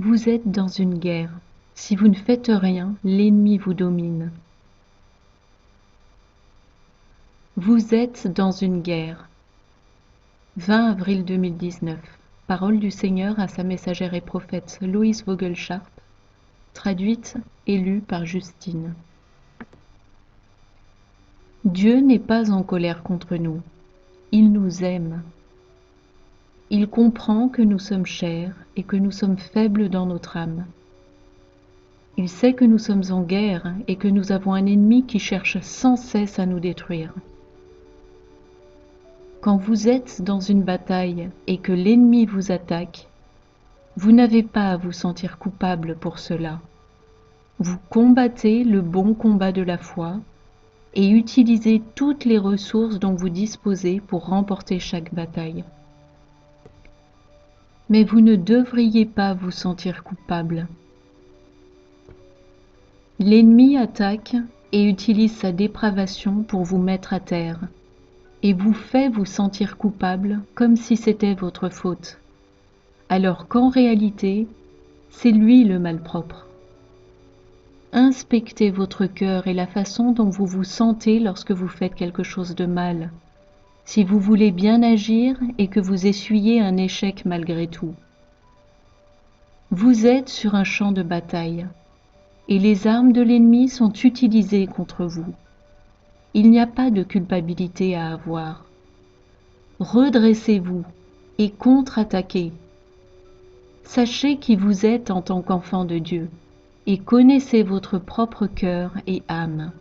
Vous êtes dans une guerre. Si vous ne faites rien, l'ennemi vous domine. Vous êtes dans une guerre. 20 avril 2019. Parole du Seigneur à sa messagère et prophète Louise Vogelsharp, traduite et lue par Justine. Dieu n'est pas en colère contre nous. Il nous aime. Il comprend que nous sommes chers et que nous sommes faibles dans notre âme. Il sait que nous sommes en guerre et que nous avons un ennemi qui cherche sans cesse à nous détruire. Quand vous êtes dans une bataille et que l'ennemi vous attaque, vous n'avez pas à vous sentir coupable pour cela. Vous combattez le bon combat de la foi et utilisez toutes les ressources dont vous disposez pour remporter chaque bataille. Mais vous ne devriez pas vous sentir coupable. L'ennemi attaque et utilise sa dépravation pour vous mettre à terre et vous fait vous sentir coupable comme si c'était votre faute, alors qu'en réalité, c'est lui le malpropre. Inspectez votre cœur et la façon dont vous vous sentez lorsque vous faites quelque chose de mal, si vous voulez bien agir et que vous essuyez un échec malgré tout. Vous êtes sur un champ de bataille, et les armes de l'ennemi sont utilisées contre vous. Il n'y a pas de culpabilité à avoir. Redressez-vous et contre-attaquez. Sachez qui vous êtes en tant qu'enfant de Dieu et connaissez votre propre cœur et âme.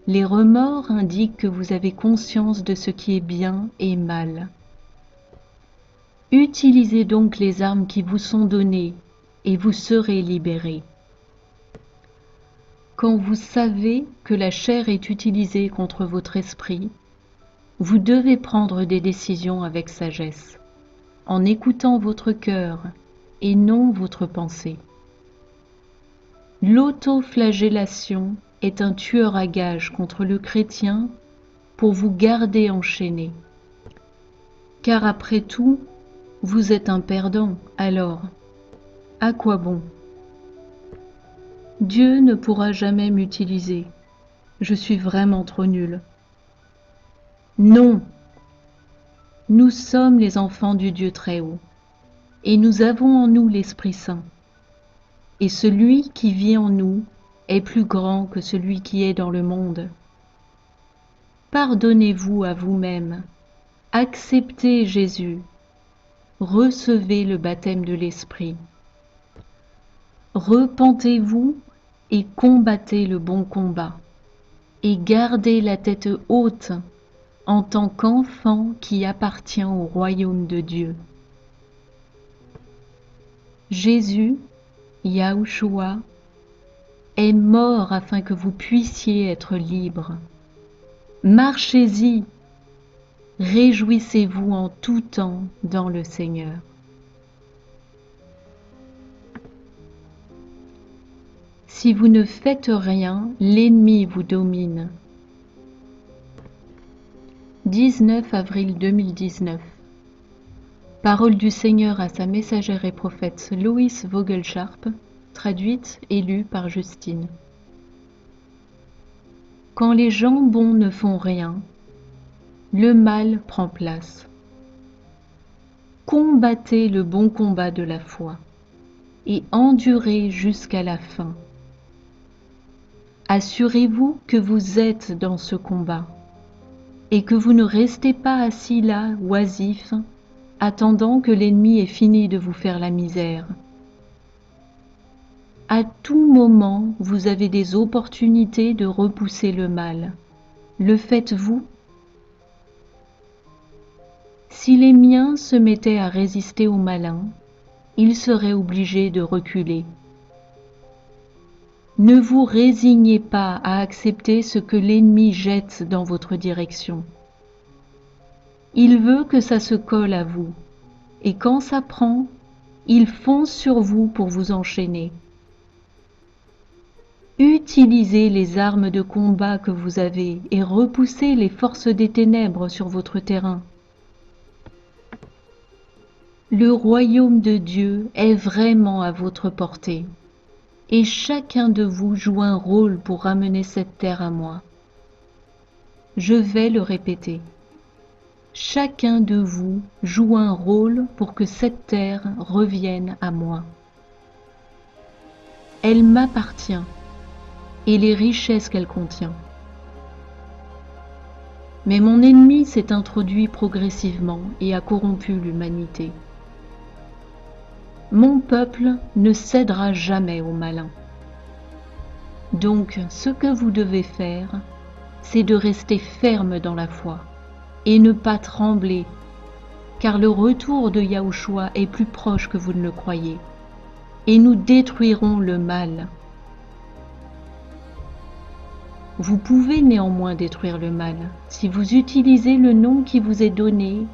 Les remords indiquent que vous avez conscience de ce qui est bien et mal. Utilisez donc les armes qui vous sont données et vous serez libérés. Quand vous savez que la chair est utilisée contre votre esprit, vous devez prendre des décisions avec sagesse, en écoutant votre cœur et non votre pensée. L'autoflagellation est un tueur à gages contre le chrétien pour vous garder enchaîné. Car après tout, vous êtes un perdant, alors, à quoi bon ? Dieu ne pourra jamais m'utiliser. Je suis vraiment trop nulle. Non, nous sommes les enfants du Dieu Très-Haut, et nous avons en nous l'Esprit Saint. Et celui qui vit en nous est plus grand que celui qui est dans le monde. Pardonnez-vous à vous-même, acceptez Jésus, recevez le baptême de l'Esprit. Repentez-vous et combattez le bon combat, et gardez la tête haute en tant qu'enfant qui appartient au royaume de Dieu. Jésus, Yahushua, est mort afin que vous puissiez être libres. Marchez-y, réjouissez-vous en tout temps dans le Seigneur. Si vous ne faites rien, l'ennemi vous domine. 19 avril 2019. Parole du Seigneur à sa messagère et prophète Louise Vogelsharp, traduite et lue par Justine. Quand les gens bons ne font rien, le mal prend place. Combattez le bon combat de la foi et endurez jusqu'à la fin. Assurez-vous que vous êtes dans ce combat et que vous ne restez pas assis là, oisifs, attendant que l'ennemi ait fini de vous faire la misère. À tout moment, vous avez des opportunités de repousser le mal. Le faites-vous ? Si les miens se mettaient à résister au malin, ils seraient obligés de reculer. Ne vous résignez pas à accepter ce que l'ennemi jette dans votre direction. Il veut que ça se colle à vous, et quand ça prend, il fonce sur vous pour vous enchaîner. Utilisez les armes de combat que vous avez et repoussez les forces des ténèbres sur votre terrain. Le royaume de Dieu est vraiment à votre portée, et chacun de vous joue un rôle pour ramener cette terre à moi. Je vais le répéter. Chacun de vous joue un rôle pour que cette terre revienne à moi. Elle m'appartient et les richesses qu'elle contient. Mais mon ennemi s'est introduit progressivement et a corrompu l'humanité. Mon peuple ne cédera jamais au malin. Donc, ce que vous devez faire, c'est de rester ferme dans la foi et ne pas trembler, car le retour de Yahushua est plus proche que vous ne le croyez, et nous détruirons le mal. Vous pouvez néanmoins détruire le mal si vous utilisez le nom qui vous est donné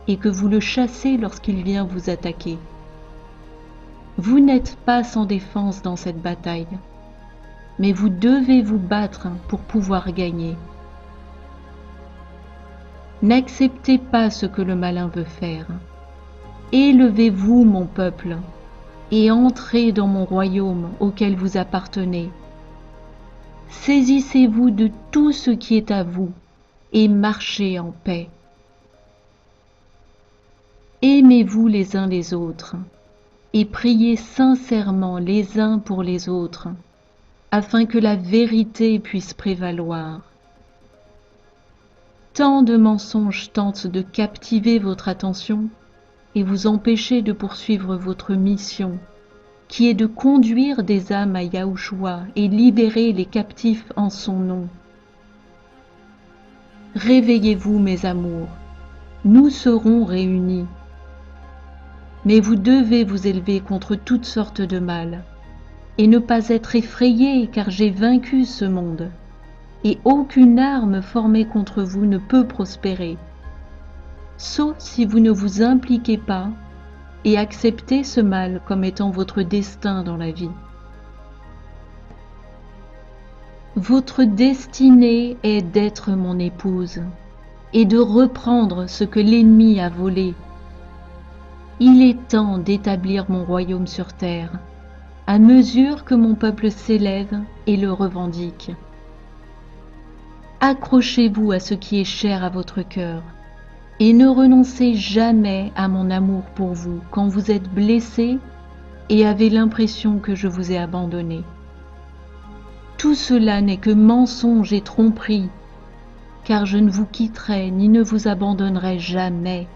et que vous le chassez lorsqu'il vient vous attaquer. Vous n'êtes pas sans défense dans cette bataille, mais vous devez vous battre pour pouvoir gagner. N'acceptez pas ce que le malin veut faire. Élevez-vous, mon peuple, et entrez dans mon royaume auquel vous appartenez. Saisissez-vous de tout ce qui est à vous et marchez en paix. Aimez-vous les uns les autres et priez sincèrement les uns pour les autres, afin que la vérité puisse prévaloir. Tant de mensonges tentent de captiver votre attention et vous empêcher de poursuivre votre mission, qui est de conduire des âmes à Yahushua et libérer les captifs en son nom. Réveillez-vous, mes amours, nous serons réunis. Mais vous devez vous élever contre toutes sortes de mal, et ne pas être effrayés, car j'ai vaincu ce monde, et aucune arme formée contre vous ne peut prospérer, sauf si vous ne vous impliquez pas et acceptez ce mal comme étant votre destin dans la vie. Votre destinée est d'être mon épouse et de reprendre ce que l'ennemi a volé. Il est temps d'établir mon royaume sur terre, à mesure que mon peuple s'élève et le revendique. Accrochez-vous à ce qui est cher à votre cœur, et ne renoncez jamais à mon amour pour vous quand vous êtes blessé et avez l'impression que je vous ai abandonné. Tout cela n'est que mensonge et tromperie, car je ne vous quitterai ni ne vous abandonnerai jamais.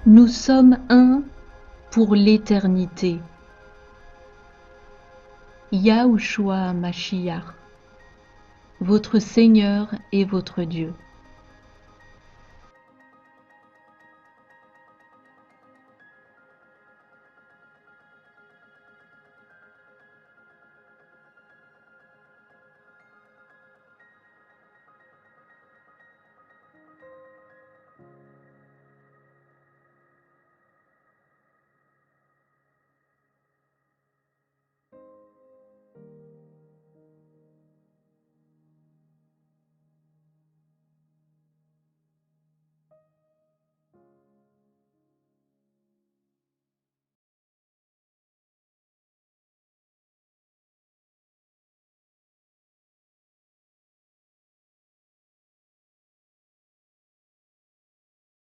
Nous sommes un pour l'éternité. Yahushua Mashiach, votre Seigneur et votre Dieu.